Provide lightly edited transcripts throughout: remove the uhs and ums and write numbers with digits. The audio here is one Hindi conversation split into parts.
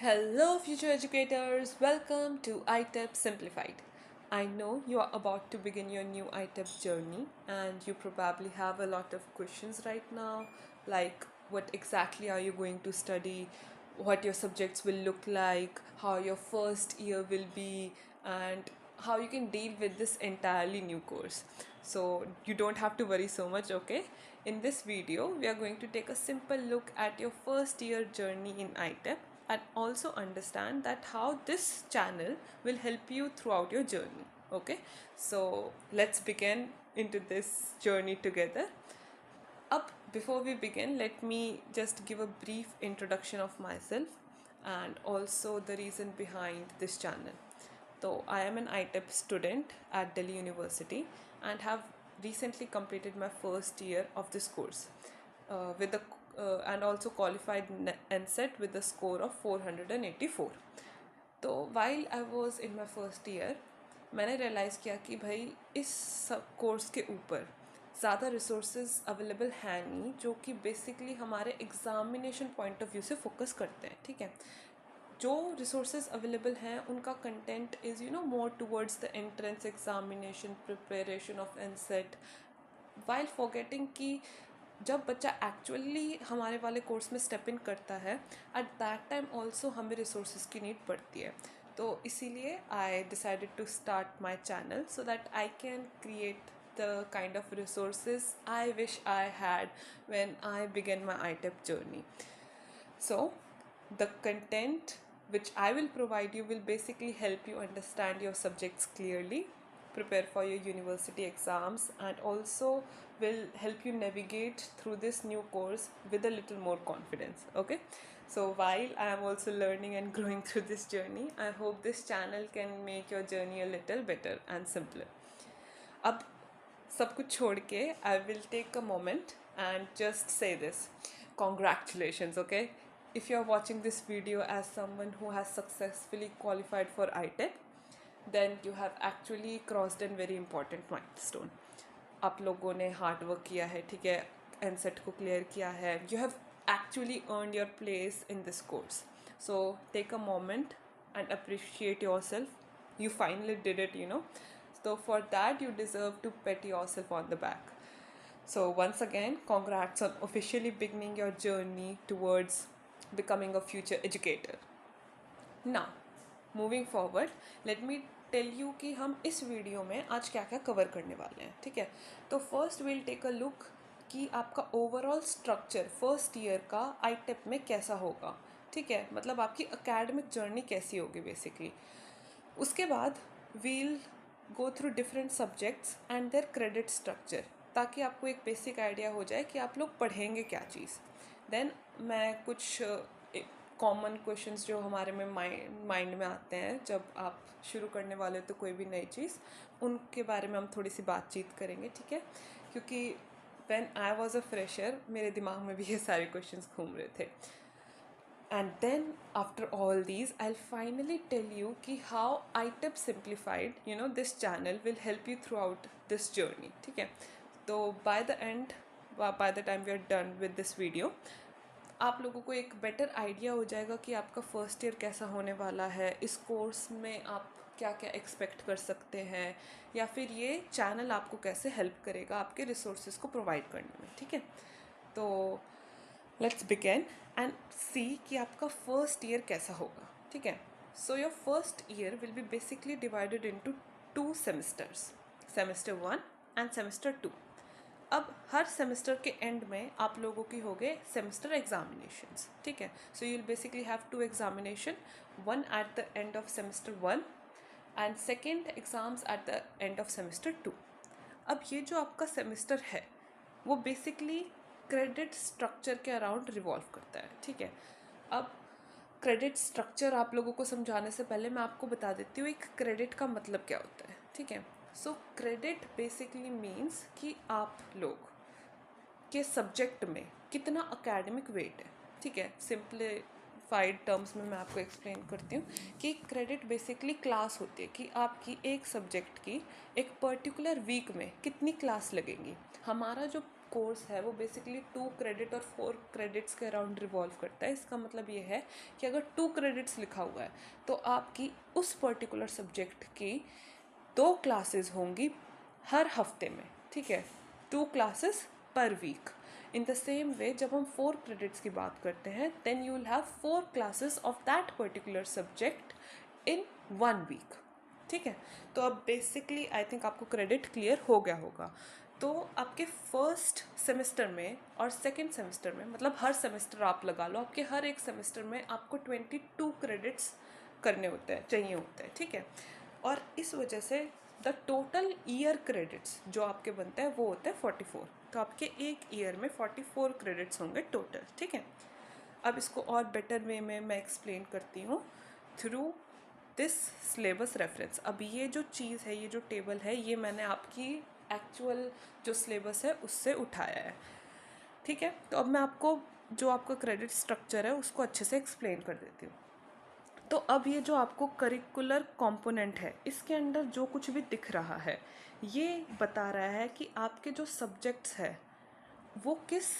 Hello, future educators. Welcome to iTep Simplified. I know you are about to begin your new iTep journey, and you probably have a lot of questions right now, like what exactly are you going to study, what your subjects will look like, how your first year will be, and how you can deal with this entirely new course. So you don't have to worry so much, okay? In this video, we are going to take a simple look at your first year journey in iTep and also understand that how this channel will help you throughout your journey. Okay, so let's begin into this journey together. Up before we begin, let me just give a brief introduction of myself and also the reason behind this channel. So I am an ITEP student at Delhi University and have recently completed my first year of this course with the and also qualified NSET with a score of 484. तो while I was in my first year मैंने रियलाइज़ किया कि भाई इस कोर्स के ऊपर ज़्यादा रिसोर्सेज अवेलेबल हैं नहीं जो कि बेसिकली हमारे एग्ज़ामिनेशन पॉइंट ऑफ व्यू से फोकस करते हैं. ठीक है, जो रिसोर्सेज अवेलेबल हैं उनका content is more towards the entrance examination preparation of NCET, while forgetting कि जब बच्चा एक्चुअली हमारे वाले कोर्स में स्टेप इन करता है एट दैट टाइम ऑल्सो हमें रिसोर्सेज की नीड पड़ती है. तो इसीलिए I decided to start my channel so that I can create the kind of resources I wish I had when I began my ITEP journey. So, the content which I will provide you will basically help you understand your subjects clearly, prepare for your university exams, and also will help you navigate through this new course with a little more confidence. Okay, so while I am also learning and growing through this journey, I hope this channel can make your journey a little better and simpler. अब सब कुछ छोड़ के I will take a moment and just say this congratulations. Okay, if you are watching this video as someone who has successfully qualified for ITEP, then you have actually crossed a very important milestone. आप लोगों ने हार्ड वर्क किया है, ठीक है, एनसेट को क्लियर किया है, you have actually earn your place in this course. So take a moment and appreciate your self. You finally did it, So for that, you deserve to pat yourself on the back. So once again, congrats on officially beginning your journey towards becoming a future educator. Now, moving forward, let me tell you कि हम इस वीडियो में आज क्या क्या कवर करने वाले हैं. ठीक है, तो first will take a look कि आपका ओवरऑल स्ट्रक्चर फर्स्ट ईयर का आईटेप में कैसा होगा. ठीक है, मतलब आपकी अकेडमिक जर्नी कैसी होगी बेसिकली. उसके बाद we'll go through different subjects and their credit structure, ताकि आपको एक बेसिक आइडिया हो जाए कि आप लोग पढ़ेंगे क्या चीज़. देन मैं कुछ कॉमन क्वेश्चंस जो हमारे में माइंड में आते हैं जब आप शुरू करने वाले हो तो कोई भी नई चीज़, उनके बारे में हम थोड़ी सी बातचीत करेंगे. ठीक है, क्योंकि when I was a fresher मेरे दिमाग में भी ये सारे क्वेश्चंस घूम रहे थे. And then after all these, I'll finally tell you ki how ITEP Simplified, this channel will help you throughout this journey. ठीक है, तो by the end, by the time we are done with this video, आप लोगों को एक बेटर आइडिया हो जाएगा कि आपका फर्स्ट ईयर कैसा होने वाला है, इस कोर्स में आप क्या क्या एक्सपेक्ट कर सकते हैं, या फिर ये चैनल आपको कैसे हेल्प करेगा आपके रिसोर्सेज को प्रोवाइड करने में. ठीक है, तो लेट्स बिगिन एंड सी कि आपका फर्स्ट ईयर कैसा होगा. ठीक है, so your first year will be basically divided into 2 semesters, semester 1 end semester 2. अब हर सेमेस्टर के एंड में आप लोगों की हो गए सेमेस्टर एग्जामिनेशंस. ठीक है, so you will basically have 2 examination, one eight the end of semester 1 and second exams eight the end of semester 2. अब ये जो आपका सेमेस्टर है वो बेसिकली क्रेडिट स्ट्रक्चर के अराउंड रिवॉल्व करता है. ठीक है, अब क्रेडिट स्ट्रक्चर आप लोगों को समझाने से पहले मैं आपको बता देती हूँ एक क्रेडिट का मतलब क्या होता है. ठीक है, सो क्रेडिट बेसिकली मीन्स कि आप लोग के सब्जेक्ट में कितना अकेडमिक वेट है. ठीक है, सिंप्लीफाइड टर्म्स में मैं आपको एक्सप्लेन करती हूँ कि क्रेडिट बेसिकली क्लास होती है कि आपकी एक सब्जेक्ट की एक पर्टिकुलर वीक में कितनी क्लास लगेंगी. हमारा जो कोर्स है वो बेसिकली 2 क्रेडिट और 4 क्रेडिट्स के अराउंड रिवॉल्व करता है। इसका मतलब ये है कि अगर 2 क्रेडिट्स लिखा हुआ है तो आपकी उस पर्टिकुलर सब्जेक्ट की 2 क्लासेस होंगी हर हफ्ते में, ठीक है, 2 classes per week. In the same way जब हम 4 क्रेडिट्स की बात करते हैं then you will have 4 classes of that particular subject in 1 week, ठीक है। तो अब बेसिकली आई थिंक आपको क्रेडिट क्लियर हो गया होगा। तो आपके फर्स्ट सेमेस्टर में और सेकंड सेमेस्टर में, मतलब हर सेमेस्टर आप लगा लो, आपके हर एक सेमेस्टर में आपको 22 क्रेडिट्स करने होते हैं, चाहिए होते हैं, ठीक है। और इस वजह से द टोटल ईयर क्रेडिट्स जो आपके बनते हैं वो होते हैं 44। तो आपके एक ईयर में 44 क्रेडिट्स होंगे टोटल, ठीक है। अब इसको और बेटर वे में मैं एक्सप्लेन करती हूँ थ्रू दिस सिलेबस रेफरेंस। अब ये जो चीज़ है, ये जो टेबल है, ये मैंने आपकी एक्चुअल जो सिलेबस है उससे उठाया है, ठीक है। तो अब मैं आपको जो आपका क्रेडिट स्ट्रक्चर है उसको अच्छे से एक्सप्लेन कर देती हूँ। तो अब ये जो आपको करिकुलर कंपोनेंट है इसके अंदर जो कुछ भी दिख रहा है ये बता रहा है कि आपके जो सब्जेक्ट्स है वो किस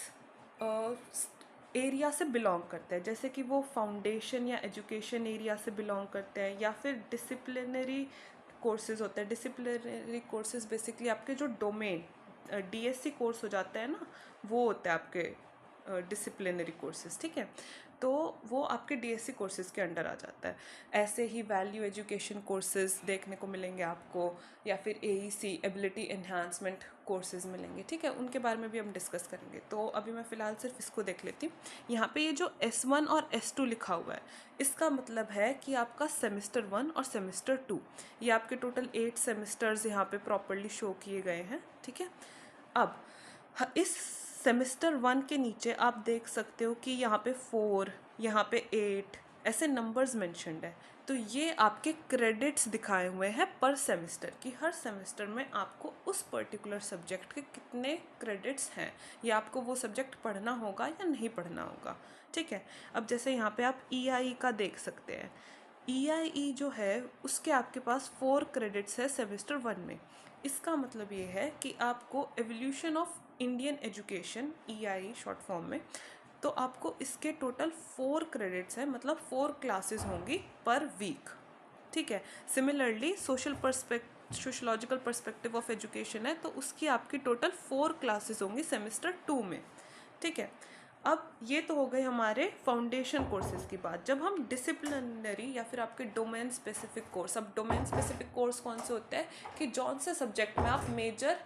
एरिया से बिलोंग करते हैं। जैसे कि वो फाउंडेशन या एजुकेशन एरिया से बिलोंग करते हैं या फिर डिसिप्लिनरी कोर्सेज होते हैं। डिसिप्लिनरी कोर्सेज बेसिकली आपके जो डोमेन डीएससी कोर्स हो जाता है ना, वो होता है आपके डिसिप्लिनरी कोर्सेज, ठीक है। तो वो आपके डीएससी कोर्सेज के अंडर आ जाता है। ऐसे ही वैल्यू एजुकेशन कोर्सेज देखने को मिलेंगे आपको, या फिर एईसी एबिलिटी एनहांसमेंट कोर्सेज मिलेंगे, ठीक है। उनके बारे में भी हम डिस्कस करेंगे। तो अभी मैं फ़िलहाल सिर्फ इसको देख लेती हूँ। यहाँ पे ये जो S1 और S2 लिखा हुआ है इसका मतलब है कि आपका सेमेस्टर 1 और सेमेस्टर 2, ये आपके टोटल 8 सेमेस्टर्स यहाँ पे प्रॉपरली शो किए गए हैं, ठीक है। अब इस सेमेस्टर 1 के नीचे आप देख सकते हो कि यहाँ पे 4, यहाँ पे 8 ऐसे नंबर्स मेंशन्ड है। तो ये आपके क्रेडिट्स दिखाए हुए हैं पर सेमेस्टर की। हर सेमेस्टर में आपको उस पर्टिकुलर सब्जेक्ट के कितने क्रेडिट्स हैं, या आपको वो सब्जेक्ट पढ़ना होगा या नहीं पढ़ना होगा, ठीक है। अब जैसे यहाँ पे आप EIE का देख सकते हैं। EIE जो है उसके आपके पास 4 क्रेडिट्स है सेमेस्टर 1 में। इसका मतलब ये है कि आपको evolution of Indian education, EIE short form में, तो आपको इसके टोटल 4 क्रेडिट्स हैं, मतलब 4 क्लासेस होंगी पर वीक, ठीक है। Similarly sociological perspective of education है तो उसकी आपकी टोटल 4 क्लासेस होंगी सेमेस्टर 2 में, ठीक है। अब ये तो हो गए हमारे फाउंडेशन कोर्सेज की बात। जब हम डिसिप्लिनरी या फिर आपके डोमेन स्पेसिफिक कोर्स, अब डोमेन स्पेसिफिक कोर्स कौन से होते हैं कि जौन से सब्जेक्ट में आप मेजर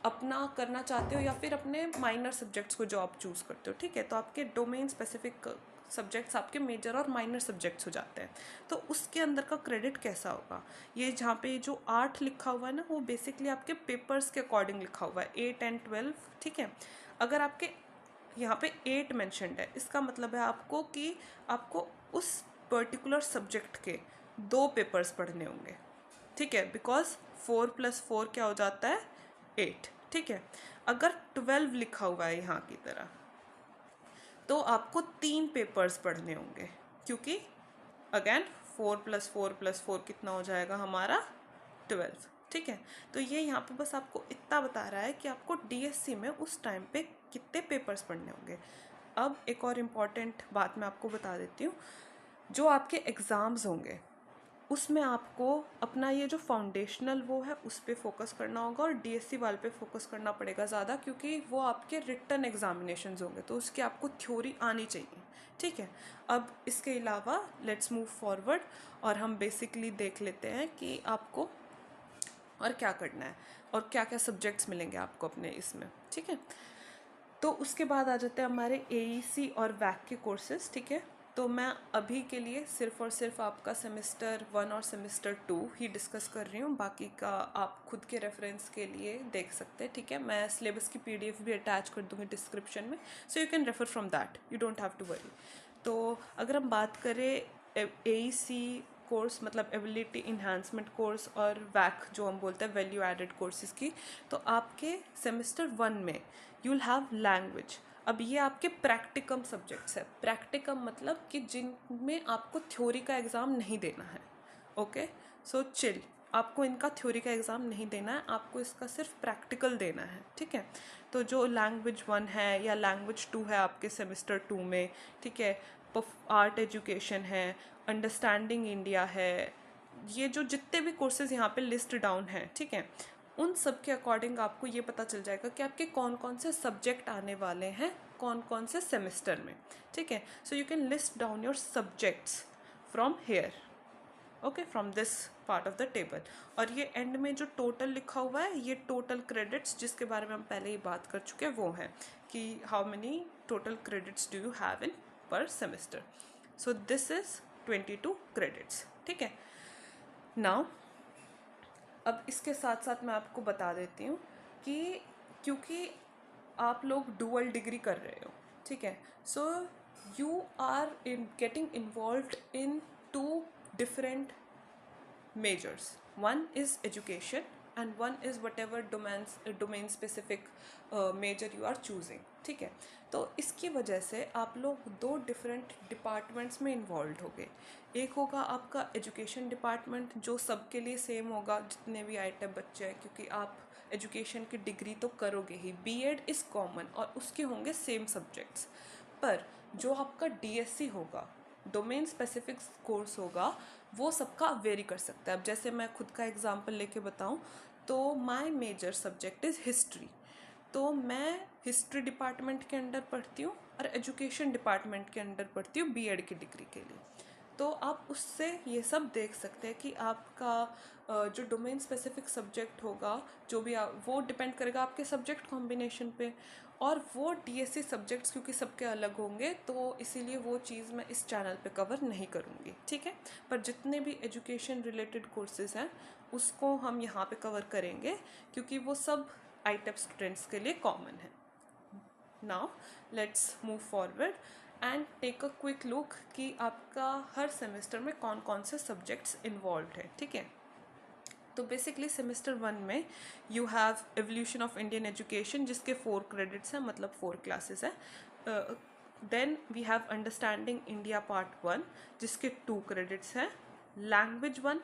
अपना करना चाहते हो या फिर अपने माइनर सब्जेक्ट्स को जो आप चूज़ करते हो, ठीक है। तो आपके डोमेन स्पेसिफिक सब्जेक्ट्स आपके मेजर और माइनर सब्जेक्ट्स हो जाते हैं। तो उसके अंदर का क्रेडिट कैसा होगा, ये जहाँ पे जो 8 लिखा हुआ है ना वो बेसिकली आपके पेपर्स के अकॉर्डिंग लिखा हुआ है, 8 एंड 12, ठीक है। अगर आपके यहाँ पे 8 मेंशन्ड है इसका मतलब है आपको कि आपको उस पर्टिकुलर सब्जेक्ट के 2 पेपर्स पढ़ने होंगे, ठीक है। बिकॉज 4 + 4 क्या हो जाता है 8, ठीक है। अगर 12 लिखा हुआ है यहाँ की तरह तो आपको 3 पेपर्स पढ़ने होंगे, क्योंकि अगेन 4 + 4 + 4 कितना हो जाएगा हमारा 12, ठीक है। तो ये यहाँ पे बस आपको इतना बता रहा है कि आपको डीएससी में उस टाइम पे कितने पेपर्स पढ़ने होंगे। अब एक और इम्पॉर्टेंट बात मैं आपको बता देती हूँ, जो आपके एग्ज़ाम्स होंगे उसमें आपको अपना ये जो फाउंडेशनल वो है उस पर फोकस करना होगा और डीएससी वाले पे फोकस करना पड़ेगा ज़्यादा, क्योंकि वो आपके रिटन एग्जामिनेशंस होंगे तो उसकी आपको थ्योरी आनी चाहिए, ठीक है। अब इसके अलावा लेट्स मूव फॉरवर्ड और हम बेसिकली देख लेते हैं कि आपको और क्या करना है और क्या क्या सब्जेक्ट्स मिलेंगे आपको अपने इसमें, ठीक है। तो उसके बाद आ जाते हैं हमारे एईसी और वैक के कोर्सेज, ठीक है। तो मैं अभी के लिए सिर्फ और सिर्फ आपका सेमेस्टर 1 और सेमेस्टर 2 ही डिस्कस कर रही हूँ, बाकी का आप खुद के रेफरेंस के लिए देख सकते हैं, ठीक है। मैं सिलेबस की PDF भी अटैच कर दूँगी डिस्क्रिप्शन में, so you can refer from that, you don't have to worry. तो अगर हम बात करें एईसी कोर्स मतलब एबिलिटी इन्हांसमेंट कोर्स और वैक जो हम बोलते हैं वैल्यू एडेड कोर्सेज की, तो आपके सेमेस्टर 1 में यू विल हैव लैंग्वेज। अब ये आपके प्रैक्टिकम सब्जेक्ट्स है। प्रैक्टिकम मतलब कि जिनमें आपको थ्योरी का एग्ज़ाम नहीं देना है, ओके। सो चिल, आपको इनका थ्योरी का एग्ज़ाम नहीं देना है, आपको इसका सिर्फ प्रैक्टिकल देना है, ठीक है। तो जो लैंग्वेज 1 है या लैंग्वेज 2 है आपके सेमेस्टर 2 में, ठीक है, आर्ट एजुकेशन है, अंडरस्टैंडिंग इंडिया है, ये जो जितने भी कोर्सेज यहाँ पे लिस्ट डाउन है, ठीक है, उन सब के अकॉर्डिंग आपको ये पता चल जाएगा कि आपके कौन कौन से सब्जेक्ट आने वाले हैं कौन कौन से सेमेस्टर में, ठीक है। So you can list down your subjects from here, okay, from this part of the table. और ये एंड में जो टोटल लिखा हुआ है, ये टोटल क्रेडिट्स जिसके बारे में हम पहले ही बात कर चुके हैं वो है कि how many total credits do you have in per semester. So this is 22 credits, ठीक है। नाउ अब इसके साथ साथ मैं आपको बता देती हूँ कि क्योंकि आप लोग डुअल डिग्री कर रहे हो, ठीक है, so you are in getting involved in 2 different majors. One is education and one is whatever domain specific major you are choosing, ठीक है। तो इसकी वजह से आप लोग 2 डिफरेंट डिपार्टमेंट्स में इन्वॉल्व हो गए। एक होगा आपका एजुकेशन डिपार्टमेंट जो सबके लिए सेम होगा जितने भी आईटेम बच्चे हैं, क्योंकि आप एजुकेशन की डिग्री तो करोगे ही, बीएड इज़ कॉमन और उसके होंगे सेम सब्जेक्ट्स। पर जो आपका डीएससी होगा, डोमेन स्पेसिफिक कोर्स होगा, वो सबका वेरी कर सकता है। अब जैसे मैं खुद का एग्जांपल लेके बताऊं तो my major subject is history, तो मैं हिस्ट्री डिपार्टमेंट के अंडर पढ़ती हूँ और एजुकेशन डिपार्टमेंट के अंडर पढ़ती हूँ बीएड की डिग्री के लिए। तो आप उससे ये सब देख सकते हैं कि आपका जो डोमेन स्पेसिफिक सब्जेक्ट होगा, जो भी वो डिपेंड करेगा आपके सब्जेक्ट कॉम्बिनेशन पे, और वो डीएससी सब्जेक्ट्स क्योंकि सबके अलग होंगे तो इसीलिए वो चीज़ मैं इस चैनल पे कवर नहीं करूँगी, ठीक है। पर जितने भी एजुकेशन रिलेटेड कोर्सेज़ हैं उसको हम यहाँ पे कवर करेंगे क्योंकि वो सब आईटेप स्टूडेंट्स के लिए कॉमन है। Now let's move forward and take a quick look कि आपका हर सेमेस्टर में कौन कौन से सब्जेक्ट्स इन्वॉल्व है, ठीक है। तो बेसिकली सेमेस्टर 1 में you have evolution of Indian education जिसके 4 क्रेडिट्स हैं, मतलब 4 क्लासेस हैं। Then we have understanding India part 1 जिसके 2 क्रेडिट्स हैं। लैंग्वेज 1,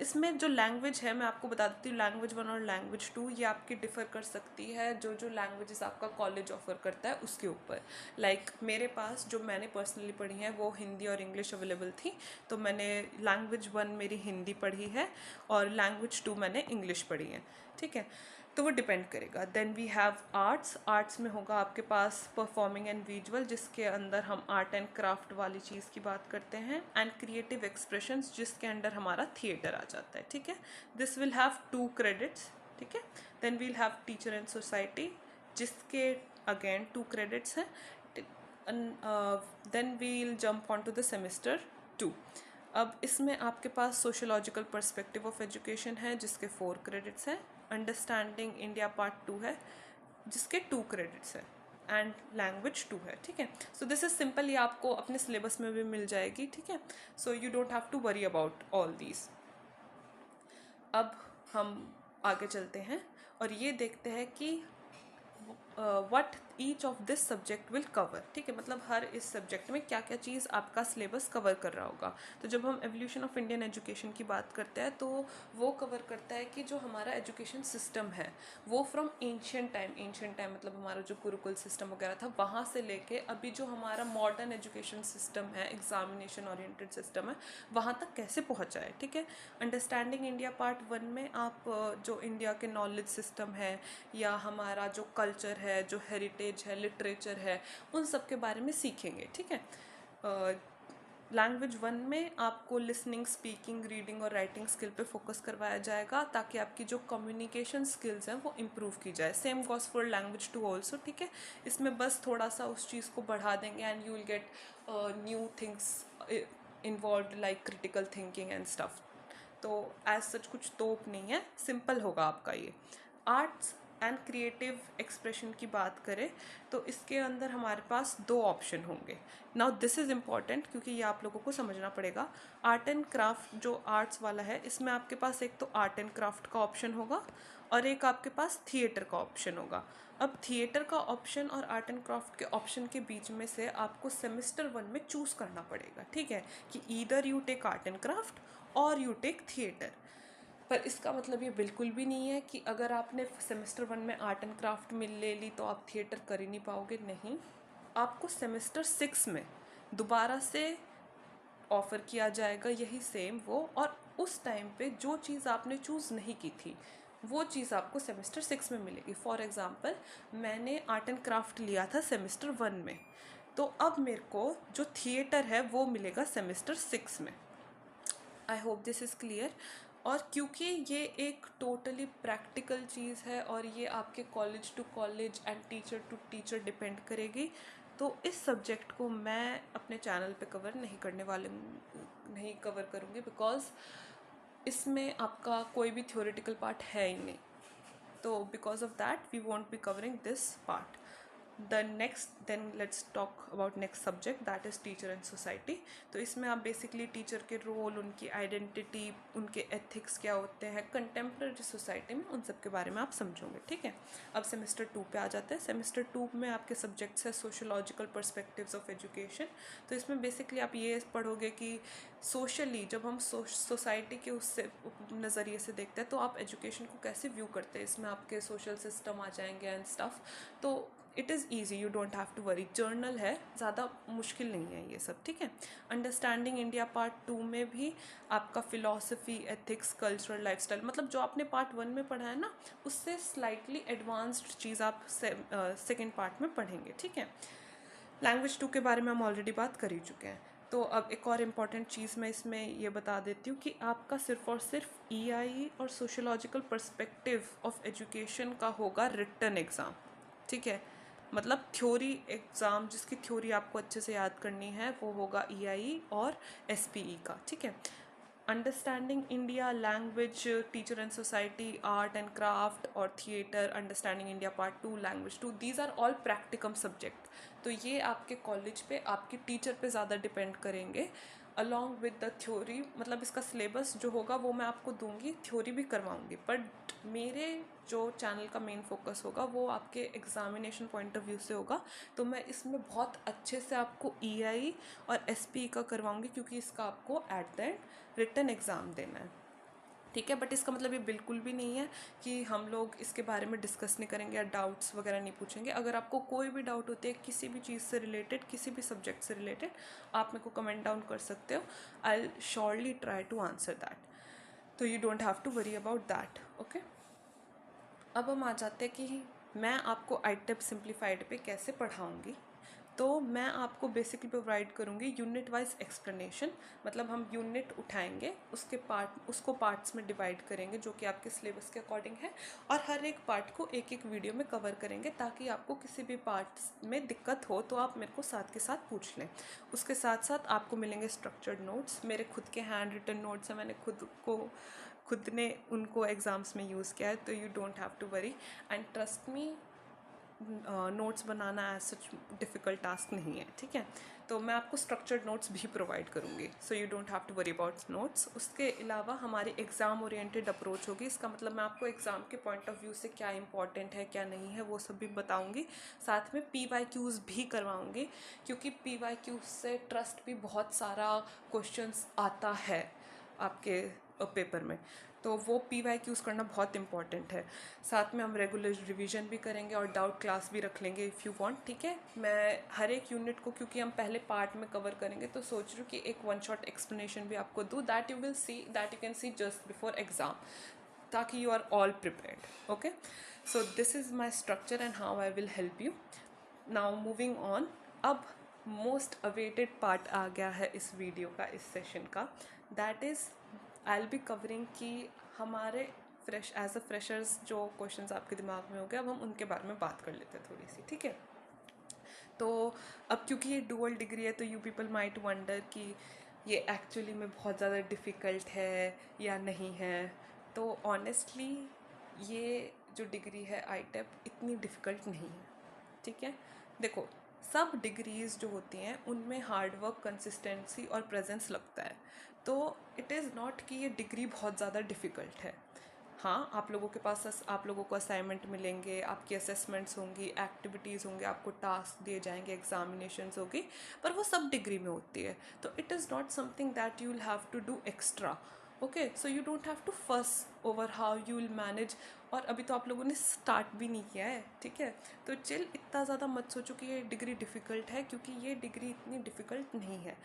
इसमें जो लैंग्वेज है मैं आपको बता देती हूँ, लैंग्वेज 1 और लैंग्वेज 2 ये आपकी डिफ़र कर सकती है जो जो लैंग्वेजेस आपका कॉलेज ऑफर करता है उसके ऊपर। लाइक मेरे पास जो मैंने पर्सनली पढ़ी है वो हिंदी और इंग्लिश अवेलेबल थी, तो मैंने लैंग्वेज 1 मेरी हिंदी पढ़ी है और लैंग्वेज 2 मैंने इंग्लिश पढ़ी है, ठीक है। तो वो डिपेंड करेगा। Then we have arts, arts में होगा आपके पास परफॉर्मिंग एंड विजुअल जिसके अंदर हम आर्ट एंड क्राफ्ट वाली चीज़ की बात करते हैं, एंड क्रिएटिव एक्सप्रेशंस जिसके अंदर हमारा थिएटर आ जाता है, ठीक है। दिस विल हैव 2 क्रेडिट्स, ठीक है। Then we'll have teacher and society जिसके अगेन 2 क्रेडिट्स हैं। Then we'll jump on to the semester 2। अब इसमें आपके पास सोशोलॉजिकल पर्सपेक्टिव ऑफ एजुकेशन है जिसके 4 क्रेडिट्स हैं। अंडरस्टैंडिंग इंडिया पार्ट 2 है जिसके 2 क्रेडिट्स हैं, एंड लैंग्वेज 2 है, ठीक है। सो दिस इज सिंपल, ये आपको अपने सिलेबस में भी मिल जाएगी, ठीक है। So you don't have to worry about all these. अब हम आगे चलते हैं और ये देखते हैं कि what each of this subject will cover, ठीक है, मतलब हर इस सब्जेक्ट में क्या क्या चीज़ आपका सिलेबस कवर कर रहा होगा। तो जब हम एवोल्यूशन ऑफ इंडियन एजुकेशन की बात करते हैं तो वो कवर करता है कि जो हमारा एजुकेशन सिस्टम है वो फ्रॉम एंशियंट टाइम मतलब हमारा जो गुरुकुल सिस्टम वगैरह था वहाँ से लेके अभी जो हमारा मॉडर्न एजुकेशन सिस्टम है, एग्जामिनेशन ओरिएंटेड सिस्टम है, वहाँ तक कैसे पहुँचा है, ठीक है। अंडरस्टैंडिंग इंडिया पार्ट 1 में आप जो इंडिया के नॉलेज सिस्टम है या हमारा जो कल्चर है, जो हेरिटेज है, लिटरेचर है, उन सब के बारे में सीखेंगे, ठीक है। लैंग्वेज 1 में आपको लिसनिंग, स्पीकिंग, रीडिंग और राइटिंग स्किल पे फोकस करवाया जाएगा ताकि आपकी जो कम्युनिकेशन स्किल्स हैं वो इम्प्रूव की जाए। Same goes for language 2 also, ठीक है। इसमें बस थोड़ा सा उस चीज़ को बढ़ा देंगे and you will get new things involve like critical thinking and stuff. तो एज सच कुछ तोप नहीं है, सिंपल होगा आपका ये। आर्ट्स एंड क्रिएटिव एक्सप्रेशन की बात करें तो इसके अंदर हमारे पास 2 ऑप्शन होंगे। नाउ दिस इज़ इम्पॉर्टेंट क्योंकि ये आप लोगों को समझना पड़ेगा। आर्ट एंड क्राफ्ट जो आर्ट्स वाला है इसमें आपके पास एक तो आर्ट एंड क्राफ्ट का ऑप्शन होगा और एक आपके पास थिएटर का ऑप्शन होगा। अब थिएटर का ऑप्शन और आर्ट एंड क्राफ्ट के ऑप्शन के बीच में से आपको सेमेस्टर 1 में चूज़ करना पड़ेगा, ठीक है, कि either you take art and craft और यू टेक थिएटर। पर इसका मतलब ये बिल्कुल भी नहीं है कि अगर आपने सेमेस्टर 1 में आर्ट एंड क्राफ्ट में ले ली तो आप थिएटर कर ही नहीं पाओगे। नहीं, आपको सेमेस्टर 6 में दोबारा से ऑफ़र किया जाएगा यही सेम वो, और उस टाइम पे जो चीज़ आपने चूज़ नहीं की थी वो चीज़ आपको सेमेस्टर 6 में मिलेगी। फॉर एग्ज़ाम्पल, मैंने आर्ट एंड क्राफ्ट लिया था सेमेस्टर 1 में, तो अब मेरे को जो थिएटर है वो मिलेगा सेमेस्टर 6 में। I hope this is clear. और क्योंकि ये एक टोटली प्रैक्टिकल चीज़ है और ये आपके college to college and teacher to teacher depend करेगी, तो इस सब्जेक्ट को मैं अपने चैनल पे कवर नहीं कवर करूँगी, बिकॉज़ इसमें आपका कोई भी थ्योरेटिकल पार्ट है ही नहीं। तो because of that we won't be covering this part. Then let's talk about next subject, that is teacher and society. तो इसमें आप बेसिकली टीचर के रोल, उनकी आइडेंटिटी, उनके एथिक्स क्या होते हैं कंटेम्प्रेरी सोसाइटी में, उन सब के बारे में आप समझोगे। ठीक है, अब सेमेस्टर 2 पे आ जाते हैं। सेमेस्टर 2 में आपके सब्जेक्ट्स है सोशोलॉजिकल पर्सपेक्टिव्स ऑफ एजुकेशन। तो इसमें बेसिकली आप ये पढ़ोगे कि सोशली जब हम सोसाइटी के उससे नज़रिए से देखते हैं तो आप एजुकेशन को कैसे व्यू करते हैं। इसमें आपके सोशल सिस्टम आ जाएंगे एंड स्टफ। तो it is easy, you don't have to worry. General है, ज़्यादा मुश्किल नहीं है ये सब। ठीक है, अंडरस्टैंडिंग इंडिया पार्ट 2 में भी आपका फ़िलॉसफी, एथिक्स, कल्चरल, लाइफस्टाइल, मतलब जो आपने पार्ट 1 में पढ़ा है ना, उससे स्लाइटली एडवांस्ड चीज़ आप सेकेंड पार्ट में पढ़ेंगे। ठीक है, लैंग्वेज 2 के बारे में हम ऑलरेडी बात कर ही चुके हैं। तो अब एक और इम्पॉर्टेंट चीज़ मैं इसमें ये बता देती हूँ कि आपका सिर्फ और सिर्फ ईआई और सोशोलॉजिकल पर्सपेक्टिव ऑफ एजुकेशन का होगा रिटन एग्ज़ाम। ठीक है, मतलब थ्योरी एग्ज़ाम जिसकी थ्योरी आपको अच्छे से याद करनी है वो होगा ईआई और एसपीई का। ठीक है, understanding India, language, teacher and society, art and craft और theatre, understanding India part 2, language 2, these are all practicum subject. तो ये आपके कॉलेज पे, आपके टीचर पे ज़्यादा डिपेंड करेंगे अलॉन्ग विद द थ्योरी। मतलब इसका सिलेबस जो होगा वो मैं आपको दूंगी, थ्योरी भी करवाऊंगी, बट मेरे जो चैनल का मेन फोकस होगा वो आपके एग्जामिनेशन पॉइंट ऑफ व्यू से होगा। तो मैं इसमें बहुत अच्छे से आपको ईआई और एसपी का करवाऊंगी, क्योंकि इसका आपको at the end written exam देना है। ठीक है, बट इसका मतलब ये बिल्कुल भी नहीं है कि हम लोग इसके बारे में डिस्कस नहीं करेंगे या डाउट्स वगैरह नहीं पूछेंगे। अगर आपको कोई भी डाउट होती है किसी भी चीज़ से रिलेटेड, किसी भी सब्जेक्ट से रिलेटेड, आप मेरे को कमेंट डाउन कर सकते हो। I will surely try to answer that, तो you don't have to worry about that. Okay, अब हम आ जाते हैं कि मैं आपको आईटेप सिंप्लीफाइड पे कैसे पढ़ाऊँगी। तो मैं आपको बेसिकली प्रोवाइड करूँगी यूनिट वाइज एक्सप्लेनेशन। मतलब हम यूनिट उठाएंगे, उसको पार्ट्स में डिवाइड करेंगे जो कि आपके सिलेबस के अकॉर्डिंग है, और हर एक पार्ट को एक एक वीडियो में कवर करेंगे, ताकि आपको किसी भी पार्ट्स में दिक्कत हो तो आप मेरे को साथ के साथ पूछ लें। उसके साथ साथ आपको मिलेंगे स्ट्रक्चर्ड नोट्स, मेरे खुद के हैंड रिटन नोट्स हैं, मैंने खुद ने उनको एग्ज़ाम्स में यूज़ किया है। तो you don't have to worry, and trust me, notes बनाना एज सच डिफ़िकल्ट टास्क नहीं है। ठीक है, तो मैं आपको स्ट्रक्चर्ड नोट्स भी प्रोवाइड करूँगी, so you don't have to worry about notes. उसके अलावा हमारी एग्ज़ाम ओरिएंटेड अप्रोच होगी। इसका मतलब मैं आपको एग्ज़ाम के पॉइंट ऑफ व्यू से क्या इंपॉर्टेंट है क्या नहीं है वो सब भी बताऊँगी। साथ में PYQs भी करवाऊँगी, क्योंकि PYQs से ट्रस्ट भी बहुत सारा क्वेश्चंस आता है आपके पेपर में, तो वो PYQs करना बहुत इंपॉर्टेंट है। साथ में हम रेगुलर रिवीजन भी करेंगे और डाउट क्लास भी रख लेंगे इफ़ यू वांट। ठीक है, मैं हर एक यूनिट को, क्योंकि हम पहले पार्ट में कवर करेंगे, तो सोच रही हूँ कि एक वन शॉट एक्सप्लेनेशन भी आपको दूँ, that you can see just before exam, ताकि you are all prepared. Okay, so this is my structure and how I will help you. Now moving on, अब मोस्ट अवेटेड पार्ट आ गया है इस वीडियो का, इस सेशन का, that is I will be covering कि हमारे एज अ फ्रेशर्स जो क्वेश्चंस आपके दिमाग में हो गए, अब हम उनके बारे में बात कर लेते हैं थोड़ी सी। ठीक है, तो अब क्योंकि ये डुअल डिग्री है तो यू पीपल माइट वंडर कि ये एक्चुअली में बहुत ज़्यादा डिफ़िकल्ट है या नहीं है। तो ऑनेस्टली ये जो डिग्री है आईटेप इतनी डिफ़िकल्ट नहीं है। ठीक है, देखो, सब डिग्रीज़ जो होती हैं उनमें हार्डवर्क, कंसिस्टेंसी और प्रेजेंस लगता है। तो इट इज़ नॉट कि ये डिग्री बहुत ज़्यादा डिफ़िकल्ट है। हाँ, आप लोगों को असाइनमेंट मिलेंगे, आपकी असेसमेंट्स होंगी, एक्टिविटीज़ होंगे, आपको टास्क दिए जाएंगे, एग्जामिनेशंस होगी, पर वो सब डिग्री में होती है। तो it is not something that you will have to do extra. Okay, so you don't have to fuss over how you will manage. और अभी तो आप लोगों ने स्टार्ट भी नहीं किया है, ठीक है, तो चिल, इतना ज़्यादा मत सोचो कि ये डिग्री डिफ़िकल्ट है, क्योंकि ये डिग्री इतनी डिफ़िकल्ट नहीं है।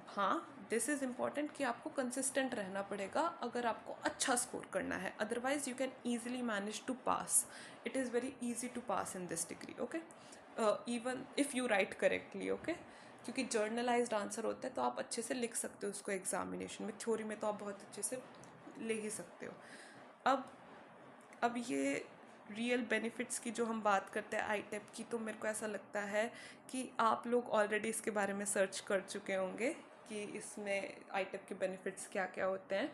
हाँ, दिस इज़ इम्पॉर्टेंट कि आपको कंसिस्टेंट रहना पड़ेगा अगर आपको अच्छा स्कोर करना है, otherwise you can easily manage to pass. It is very easy to pass in this degree, okay, even if you write correctly, okay, क्योंकि जर्नलाइज्ड आंसर होता है तो आप अच्छे से लिख सकते हो उसको एग्जामिनेशन में, थ्योरी में तो आप बहुत अच्छे से ले ही सकते हो। अब ये रियल बेनिफिट्स की जो हम बात करते हैं आईटेप की, तो मेरे को ऐसा लगता है कि आप लोग ऑलरेडी इसके बारे में सर्च कर चुके होंगे कि इसमें आईटेप के बेनिफिट्स क्या क्या होते हैं,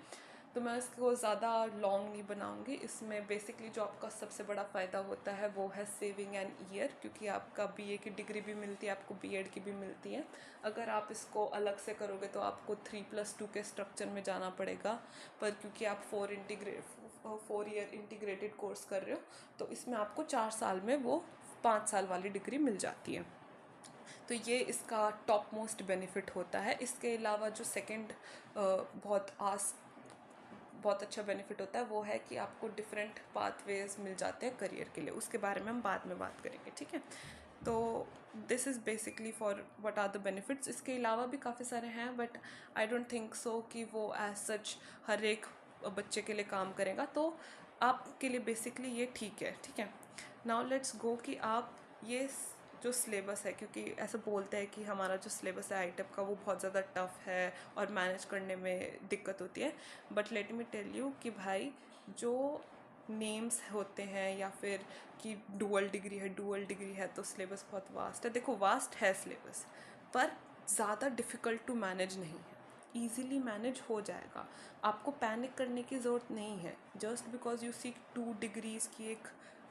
तो मैं इसको ज़्यादा लॉन्ग नहीं बनाऊंगी। इसमें बेसिकली जो आपका सबसे बड़ा फ़ायदा होता है वो है सेविंग एन ईयर, क्योंकि आपका बीए की डिग्री भी मिलती है, आपको बीएड की भी मिलती है। अगर आप इसको अलग से करोगे तो आपको 3+2 के स्ट्रक्चर में जाना पड़ेगा, पर क्योंकि आप 4 ईयर इंटीग्रेटेड कोर्स कर रहे हो तो इसमें आपको 4 साल में वो 5 साल वाली डिग्री मिल जाती है। तो ये इसका टॉप मोस्ट बेनिफिट होता है। इसके अलावा जो सेकंड बहुत अच्छा बेनिफिट होता है वो है कि आपको डिफरेंट पाथवेज मिल जाते हैं करियर के लिए, उसके बारे में हम बाद में बात करेंगे, ठीक है। तो this is basically for what are the benefits. इसके अलावा भी काफ़ी सारे हैं, but I don't think so कि वो एज सच हर एक बच्चे के लिए काम करेगा, तो आपके लिए बेसिकली ये ठीक है। नाउ लेट्स गो कि आप ये जो सिलेबस है, क्योंकि ऐसा बोलते हैं कि हमारा जो सिलेबस है आईटेप का वो बहुत ज़्यादा टफ है और मैनेज करने में दिक्कत होती है, but let me tell you कि भाई जो नेम्स होते हैं या फिर कि डुअल डिग्री है तो सिलेबस बहुत वास्ट है। देखो, वास्ट है सिलेबस, पर ज़्यादा डिफ़िकल्ट टू मैनेज नहीं है, ईज़िली मैनेज हो जाएगा। आपको पैनिक करने की ज़रूरत नहीं है। Just because you seek 2 degrees की एक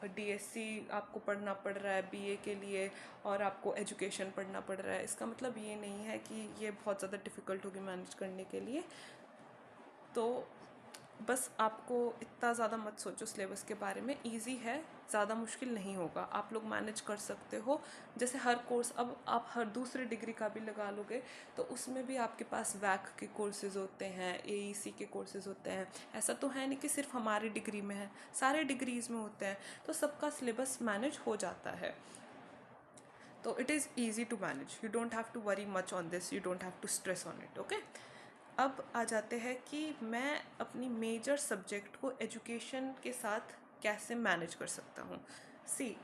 डीएससी आपको पढ़ना पड़ रहा है बीए के लिए और आपको एजुकेशन पढ़ना पड़ रहा है, इसका मतलब ये नहीं है कि ये बहुत ज़्यादा डिफ़िकल्ट होगी मैनेज करने के लिए। तो बस आपको इतना ज़्यादा मत सोचो सिलेबस के बारे में, इजी है, ज़्यादा मुश्किल नहीं होगा, आप लोग मैनेज कर सकते हो। जैसे हर कोर्स, अब आप हर दूसरे डिग्री का भी लगा लोगे तो उसमें भी आपके पास वैक के कोर्सेज़ होते हैं, एईसी के कोर्सेज़ होते हैं। ऐसा तो है नहीं कि सिर्फ हमारी डिग्री में है, सारे डिग्रीज़ में होते हैं, तो सबका सिलेबस मैनेज हो जाता है। तो it is easy to manage, you don't have to worry much on this, you don't have to stress on it, okay. अब आ जाते हैं कि मैं अपनी मेजर सब्जेक्ट को एजुकेशन के साथ कैसे मैनेज कर सकता हूँ। सी,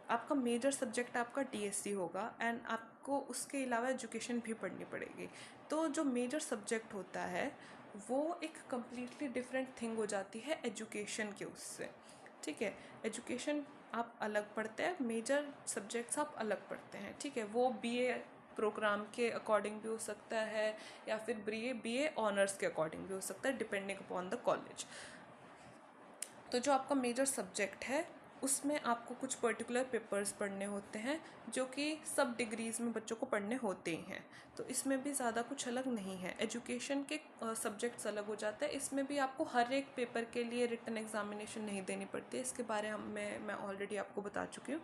आपका मेजर सब्जेक्ट आपका डीएससी होगा एंड आपको उसके अलावा एजुकेशन भी पढ़नी पड़ेगी। तो जो मेजर सब्जेक्ट होता है वो एक कम्प्लीटली डिफरेंट थिंग हो जाती है एजुकेशन के उससे, ठीक है। एजुकेशन आप अलग पढ़ते हैं, मेजर सब्जेक्ट्स आप अलग पढ़ते हैं, ठीक है। वो बीए प्रोग्राम के अकॉर्डिंग भी हो सकता है या फिर बीए ऑनर्स के अकॉर्डिंग भी हो सकता है, डिपेंडिंग अपॉन द कॉलेज। तो जो आपका मेजर सब्जेक्ट है उसमें आपको कुछ पर्टिकुलर पेपर्स पढ़ने होते हैं जो कि सब डिग्रीज़ में बच्चों को पढ़ने होते ही हैं। तो इसमें भी ज़्यादा कुछ अलग नहीं है। एजुकेशन के सब्जेक्ट्स अलग हो जाते हैं, इसमें भी आपको हर एक पेपर के लिए रिटन एग्जामिनेशन नहीं देनी पड़ती है, इसके बारे में मैं ऑलरेडी आपको बता चुकी हूँ।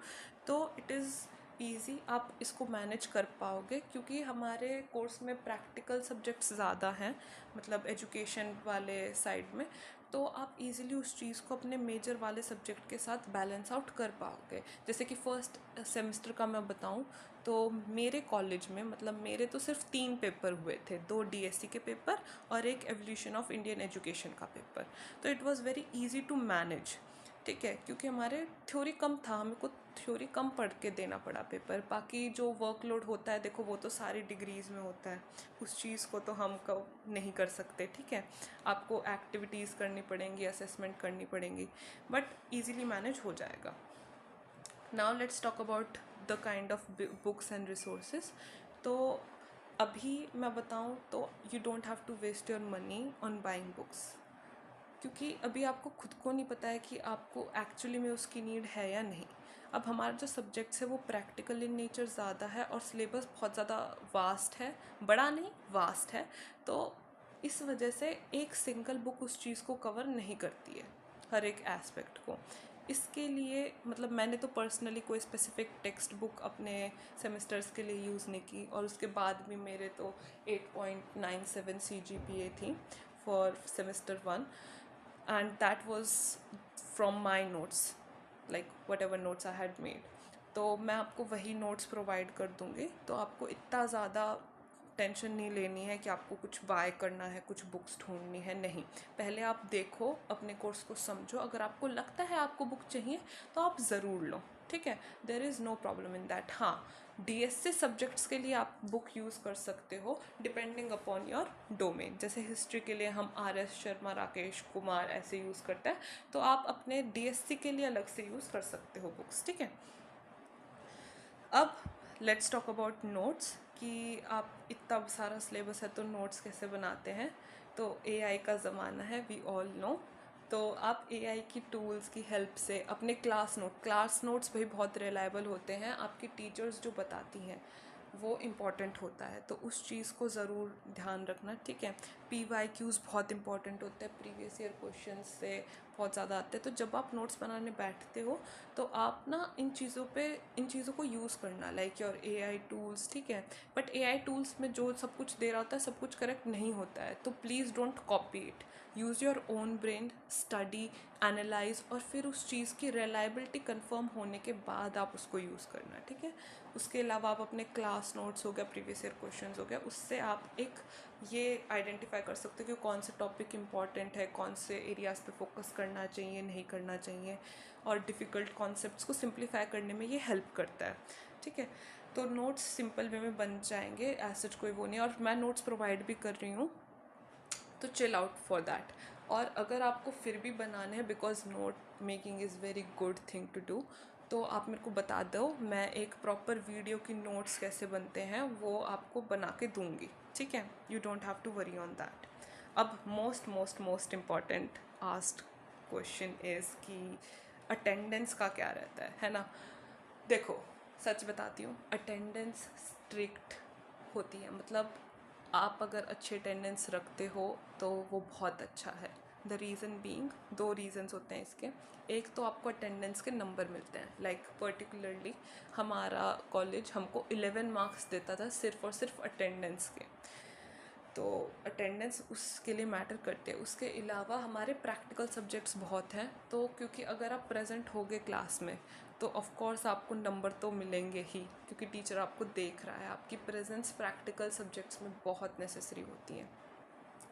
तो इट इज़ ईज़ी, आप इसको मैनेज कर पाओगे क्योंकि हमारे कोर्स में प्रैक्टिकल सब्जेक्ट्स ज़्यादा हैं, मतलब एजुकेशन वाले साइड में। तो आप इजीली उस चीज़ को अपने मेजर वाले सब्जेक्ट के साथ बैलेंस आउट कर पाओगे। जैसे कि फर्स्ट सेमेस्टर का मैं बताऊं तो मेरे कॉलेज में, मतलब मेरे तो सिर्फ 3 पेपर हुए थे, 2 डीएससी के पेपर और एक एवोल्यूशन ऑफ इंडियन एजुकेशन का पेपर। तो it was very easy to manage, ठीक है, क्योंकि हमारे थ्योरी कम था, हमें को थ्योरी कम पढ़ के देना पड़ा पेपर। बाकी जो वर्कलोड होता है देखो वो तो सारी डिग्रीज़ में होता है, उस चीज़ को तो हम नहीं कर सकते, ठीक है। आपको एक्टिविटीज़ करनी पड़ेंगी, असेसमेंट करनी पड़ेंगी, बट ईज़िली मैनेज हो जाएगा। Now let's talk about the kind of books and resources. तो अभी मैं बताऊँ तो you don't have to waste your money on buying books, क्योंकि अभी आपको खुद को नहीं पता है कि आपको एक्चुअली में उसकी नीड है या नहीं। अब हमारा जो सब्जेक्ट्स है वो प्रैक्टिकल इन नेचर ज़्यादा है और सिलेबस बहुत ज़्यादा वास्ट है, बड़ा नहीं वास्ट है। तो इस वजह से एक सिंगल बुक उस चीज़ को कवर नहीं करती है, हर एक एस्पेक्ट को। इसके लिए मतलब मैंने तो पर्सनली कोई स्पेसिफिक टेक्स्ट बुक अपने सेमेस्टर्स के लिए यूज़ नहीं की, और उसके बाद भी मेरे तो 8.97 CGPA थी for semester 1, and that was from my notes, like whatever notes I had made. तो मैं आपको वही नोट्स प्रोवाइड कर दूँगी, तो आपको इतना ज़्यादा टेंशन नहीं लेनी है कि आपको कुछ बाय करना है, कुछ बुक्स ढूंढनी है, नहीं। पहले आप देखो, अपने कोर्स को समझो, अगर आपको लगता है आपको बुक चाहिए तो आप ज़रूर लो, ठीक है। There is no problem in that. हाँ, डीएससी सब्जेक्ट्स के लिए आप बुक यूज़ कर सकते हो डिपेंडिंग अपॉन योर डोमेन। जैसे हिस्ट्री के लिए हम RS शर्मा, राकेश कुमार ऐसे यूज़ करते हैं, तो आप अपने डीएससी के लिए अलग से यूज़ कर सकते हो बुक्स, ठीक है। अब लेट्स टॉक अबाउट नोट्स, कि आप इतना सारा सिलेबस है तो नोट्स कैसे बनाते हैं। तो एआई का ज़माना है, वी ऑल नो। तो आप एआई की टूल्स की हेल्प से अपने क्लास नोट्स भी बहुत रिलायबल होते हैं, आपकी टीचर्स जो बताती हैं वो इम्पॉर्टेंट होता है, तो उस चीज़ को ज़रूर ध्यान रखना, ठीक है। PYQs बहुत इंपॉर्टेंट होते हैं, प्रीवियस ईयर क्वेश्चन से बहुत ज़्यादा आते हैं। तो जब आप नोट्स बनाने बैठते हो तो आप ना इन चीज़ों को यूज़ करना, लाइक योर AI टूल्स, ठीक है। बट AI टूल्स में जो सब कुछ दे रहा होता है सब कुछ करेक्ट नहीं होता है, तो please don't copy it. Use your own brain, study, analyse, और फिर उस चीज़ की रिलायबिलिटी कंफर्म होने के बाद आप उसको यूज़ करना, ठीक है। उसके अलावा आप अपने क्लास नोट्स हो गया, प्रीवियस ईयर क्वेश्चंस हो गया, उससे आप एक ये आइडेंटिफाई कर सकते हो कि कौन से टॉपिक इंपॉर्टेंट है, कौन से एरियाज़ पे फोकस करना चाहिए, नहीं करना चाहिए, और डिफ़िकल्ट कॉन्सेप्ट्स को सिंप्लीफाई करने में ये हेल्प करता है, ठीक है। तो नोट्स सिंपल वे में बन जाएंगे, ऐसा कोई वो नहीं। और मैं नोट्स प्रोवाइड भी कर रही हूँ, तो चिल आउट फॉर दैट। और अगर आपको फिर भी बनाने हैं, because note making is very good thing to do, तो आप मेरे को बता दो, मैं एक प्रॉपर वीडियो की नोट्स कैसे बनते हैं वो आपको बना के दूंगी, ठीक है। You don't have to worry on that. अब most most most important asked question is कि अटेंडेंस का क्या रहता है ना। देखो, सच बताती हूँ, अटेंडेंस स्ट्रिक्ट होती है, मतलब आप अगर अच्छे अटेंडेंस रखते हो तो वो बहुत अच्छा है। द रीज़न बीइंग, दो रीज़न्स होते हैं इसके। एक तो आपको अटेंडेंस के नंबर मिलते हैं, लाइक पर्टिकुलरली हमारा कॉलेज हमको 11 मार्क्स देता था सिर्फ और सिर्फ अटेंडेंस के, तो अटेंडेंस उसके लिए मैटर करते हैं। उसके अलावा हमारे प्रैक्टिकल सब्जेक्ट्स बहुत हैं, तो क्योंकि अगर आप प्रेजेंट होगे क्लास में तो ऑफ कोर्स आपको नंबर तो मिलेंगे ही, क्योंकि टीचर आपको देख रहा है। आपकी प्रेजेंस प्रैक्टिकल सब्जेक्ट्स में बहुत नेसेसरी होती है,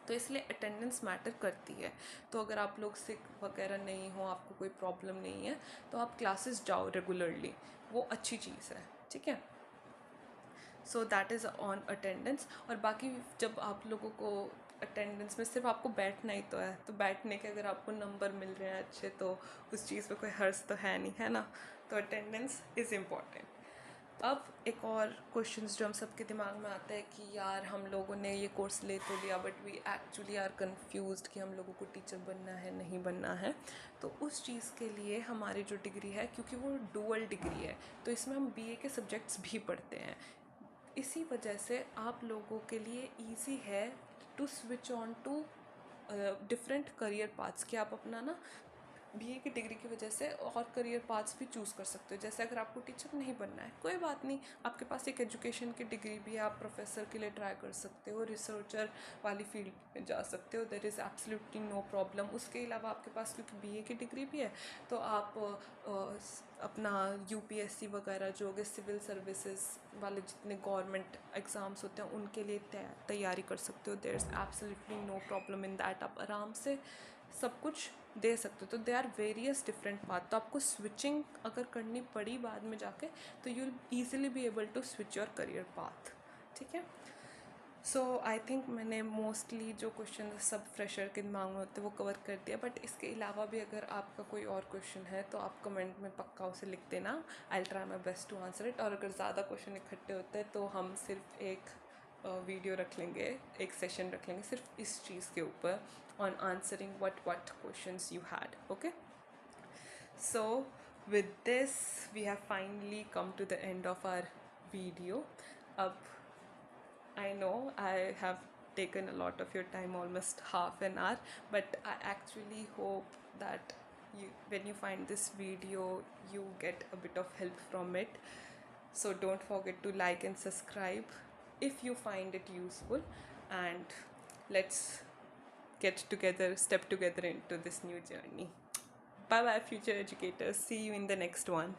तो इसलिए अटेंडेंस मैटर करती है। तो अगर आप लोग सिक वगैरह नहीं हो, आपको कोई प्रॉब्लम नहीं है, तो आप क्लासेस जाओ रेगुलरली, वो अच्छी चीज़ है, ठीक है। So that is on attendance. और बाकी जब आप लोगों को अटेंडेंस में सिर्फ आपको बैठना ही तो है, तो बैठने के अगर आपको नंबर मिल रहे हैं अच्छे, तो उस चीज़ पे कोई हर्ज तो है नहीं, है ना। तो अटेंडेंस इज़ इम्पॉर्टेंट। अब एक और क्वेश्चंस जो हम सबके दिमाग में आता है कि यार हम लोगों ने ये कोर्स ले तो लिया, but we actually are confused कि हम लोगों को टीचर बनना है नहीं बनना है। तो उस चीज़ के लिए हमारी जो डिग्री है, क्योंकि वो डुअल डिग्री है, तो इसमें हम BA के सब्जेक्ट्स भी पढ़ते हैं। इसी वजह से आप लोगों के लिए ईजी है to switch on to different career paths, कि आप अपना ना BA की डिग्री की वजह से और करियर पाथ्स भी चूज़ कर सकते हो। जैसे अगर आपको टीचर नहीं बनना है, कोई बात नहीं, आपके पास एक एजुकेशन की डिग्री भी है, आप प्रोफेसर के लिए ट्राई कर सकते हो, रिसर्चर वाली फील्ड में जा सकते हो, there is absolutely no problem. उसके अलावा आपके पास क्योंकि BA की डिग्री भी है, तो आप अपना UPSC वगैरह जो होगे, सिविल सर्विसेज वाले जितने गवर्नमेंट एग्ज़ाम्स होते हैं उनके लिए तैयारी कर सकते हो। There is absolutely no problem in that, आप आराम से सब कुछ दे सकते हो। तो they are various different path, तो आपको स्विचिंग अगर करनी पड़ी बाद में जाके, तो you will easily be able to switch your career path, ठीक है। सो आई थिंक मैंने मोस्टली जो क्वेश्चन सब फ्रेशर के दिमाग में होते हैं वो कवर कर दिया, बट इसके अलावा भी अगर आपका कोई और क्वेश्चन है तो आप कमेंट में पक्का उसे लिख देना। I will try my best to answer it. और अगर ज़्यादा क्वेश्चन इकट्ठे होते हैं तो हम सिर्फ एक वीडियो रख लेंगे, एक सेशन रख लेंगे सिर्फ इस चीज़ के ऊपर, on answering what questions you had, okay। So with this we have finally come to the end of our video. Ab I know I have taken a lot of your time, almost half an hour, but I actually hope that when you find this video, you get a bit of help from it. So don't forget to like and subscribe if you find it useful, and let's get together, step together into this new journey. Bye bye, future educators. See you in the next one.